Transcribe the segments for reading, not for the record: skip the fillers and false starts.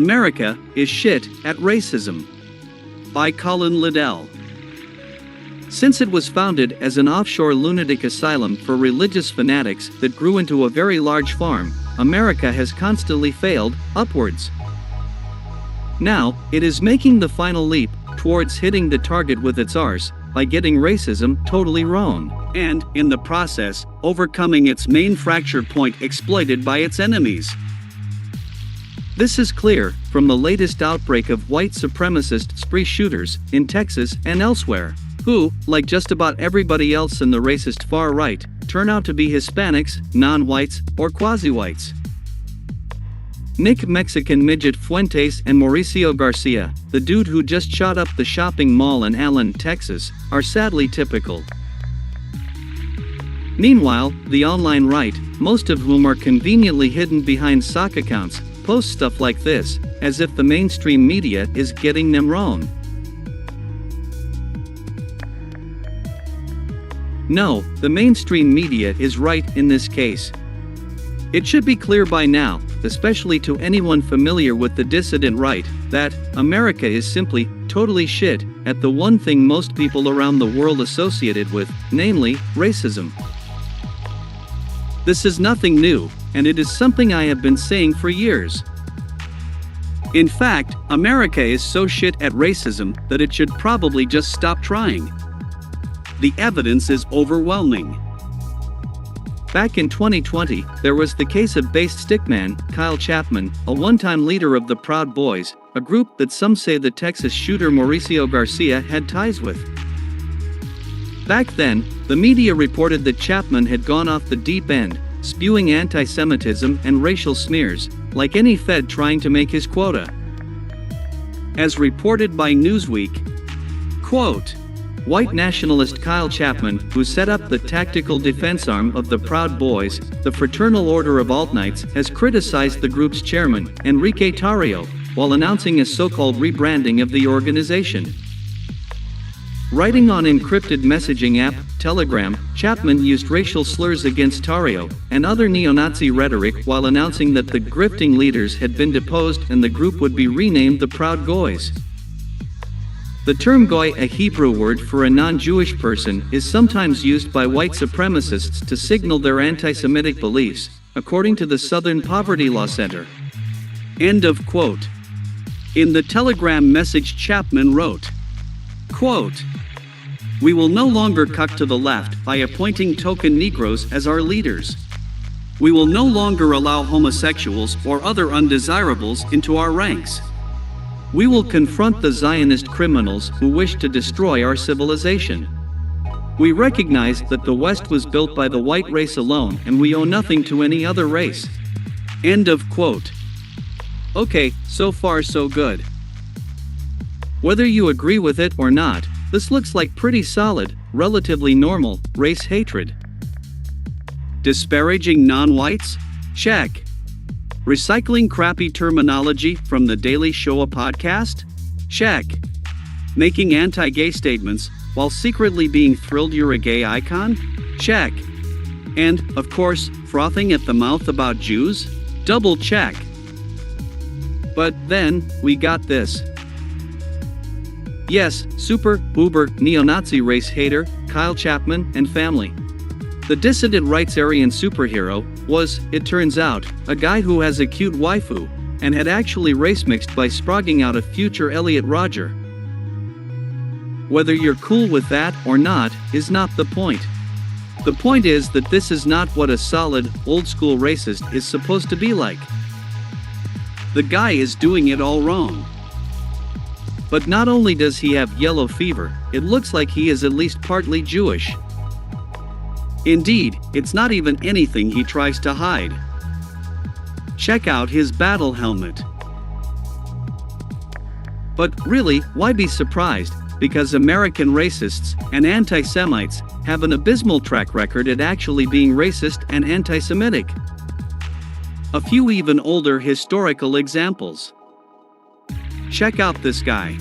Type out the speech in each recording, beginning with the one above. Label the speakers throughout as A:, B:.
A: America is shit at racism. By Colin Liddell. Since it was founded as an offshore lunatic asylum for religious fanatics that grew into a very large farm, America has constantly failed upwards. Now, it is making the final leap towards hitting the target with its arse by getting racism totally wrong, and, in the process, overcoming its main fracture point exploited by its enemies. This is clear from the latest outbreak of white supremacist spree shooters in Texas and elsewhere, who, like just about everybody else in the racist far right, turn out to be Hispanics, non-whites, or quasi-whites. Nick Mexican Midget Fuentes and Mauricio Garcia, the dude who just shot up the shopping mall in Allen, Texas, are sadly typical. Meanwhile, the online right, most of whom are conveniently hidden behind sock accounts, post stuff like this, as if the mainstream media is getting them wrong. No, the mainstream media is right in this case. It should be clear by now, especially to anyone familiar with the dissident right, that America is simply totally shit at the one thing most people around the world associate it with, namely, racism. This is nothing new, and it is something I have been saying for years. In fact, America is so shit at racism that it should probably just stop trying. The evidence is overwhelming. Back in 2020, there was the case of based stickman Kyle Chapman, a one-time leader of the Proud Boys, a group that some say the Texas shooter Mauricio Garcia had ties with. Back then, the media reported that Chapman had gone off the deep end, spewing anti-Semitism and racial smears, like any Fed trying to make his quota. As reported by Newsweek, quote, white nationalist Kyle Chapman, who set up the tactical defense arm of the Proud Boys, the Fraternal Order of Alt-Knights, has criticized the group's chairman, Enrique Tarrio, while announcing a so-called rebranding of the organization. Writing on encrypted messaging app, Telegram, Chapman used racial slurs against Tarrio and other neo-Nazi rhetoric while announcing that the grifting leaders had been deposed and the group would be renamed the Proud Goys. The term goy, a Hebrew word for a non-Jewish person, is sometimes used by white supremacists to signal their anti-Semitic beliefs, according to the Southern Poverty Law Center. End of quote. In the Telegram message, Chapman wrote, quote, we will no longer cuck to the left by appointing token Negroes as our leaders. We will no longer allow homosexuals or other undesirables into our ranks. We will confront the Zionist criminals who wish to destroy our civilization. We recognize that the West was built by the white race alone and we owe nothing to any other race. End of quote. Okay, so far so good. Whether you agree with it or not, this looks like pretty solid, relatively normal, race hatred. Disparaging non-whites? Check. Recycling crappy terminology from The Daily Show podcast? Check. Making anti-gay statements while secretly being thrilled you're a gay icon? Check. And, of course, frothing at the mouth about Jews? Double check. But then, we got this. Yes, super, uber, neo-Nazi race hater, Kyle Chapman and family. The dissident rights Aryan superhero was, it turns out, a guy who has a cute waifu, and had actually race mixed by sprogging out a future Elliot Rodger. Whether you're cool with that or not, is not the point. The point is that this is not what a solid, old-school racist is supposed to be like. The guy is doing it all wrong. But not only does he have yellow fever, it looks like he is at least partly Jewish. Indeed, it's not even anything he tries to hide. Check out his battle helmet. But really, why be surprised? Because American racists and anti-Semites have an abysmal track record at actually being racist and anti-Semitic. A few even older historical examples. Check out this guy.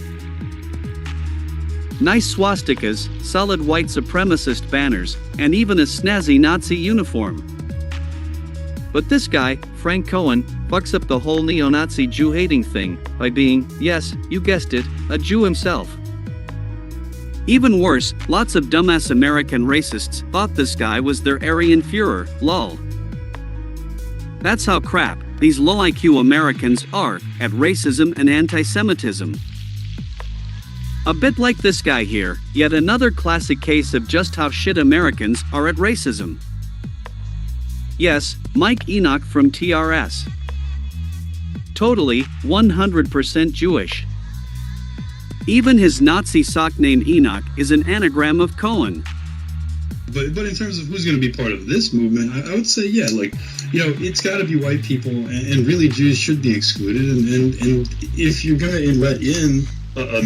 A: Nice swastikas, solid white supremacist banners, and even a snazzy Nazi uniform. But this guy, Frank Cohen, fucks up the whole neo-Nazi Jew-hating thing by being, yes, you guessed it, a Jew himself. Even worse, lots of dumbass American racists thought this guy was their Aryan Führer, lol. That's how crap these low-IQ Americans are at racism and anti-Semitism. A bit like this guy here, yet another classic case of just how shit Americans are at racism. Yes, Mike Enoch from TRS. Totally, 100% Jewish. Even his Nazi sock name Enoch is an anagram of Cohen.
B: But in terms of who's going to be part of this movement, I would say, yeah, like, it's got to be white people, and really Jews should be excluded. And if you're going to let in a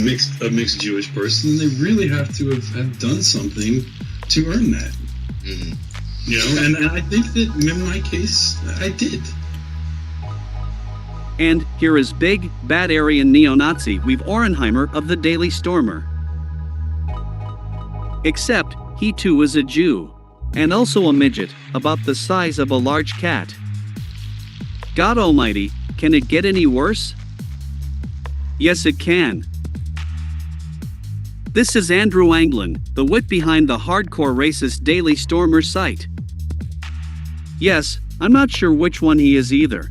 B: mixed Jewish person, they really have to have done something to earn that. Mm-hmm. And I think that in my case, I did.
A: And here is big, bad Aryan neo-Nazi Weave Orenheimer of the Daily Stormer. Except, he too is a Jew. And also a midget, about the size of a large cat. God almighty, can it get any worse? Yes it can. This is Andrew Anglin, the wit behind the hardcore racist Daily Stormer site. Yes, I'm not sure which one he is either.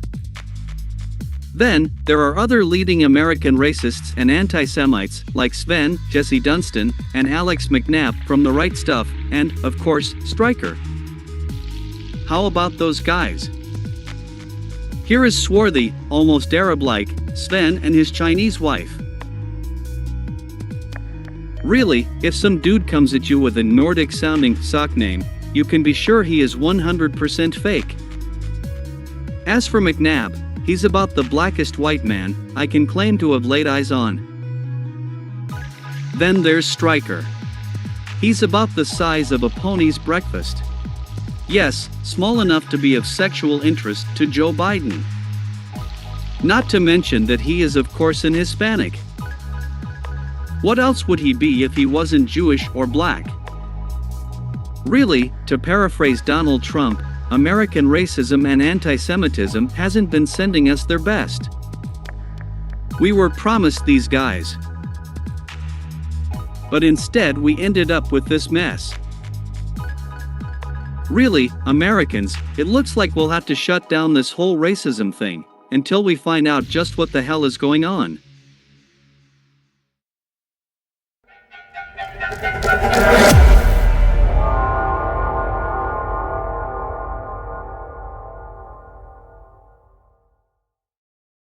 A: Then, there are other leading American racists and anti-Semites like Sven, Jesse Dunstan, and Alex McNabb from The Right Stuff, and, of course, Stryker. How about those guys? Here is swarthy, almost Arab-like, Sven and his Chinese wife. Really, if some dude comes at you with a Nordic-sounding sock name, you can be sure he is 100% fake. As for McNabb, he's about the blackest white man I can claim to have laid eyes on. Then there's Stryker. He's about the size of a pony's breakfast. Yes, small enough to be of sexual interest to Joe Biden. Not to mention that he is of course an Hispanic. What else would he be if he wasn't Jewish or black? Really, to paraphrase Donald Trump, American racism and anti-Semitism hasn't been sending us their best. We were promised these guys. But instead we ended up with this mess. Really, Americans, it looks like we'll have to shut down this whole racism thing, until we find out just what the hell is going on.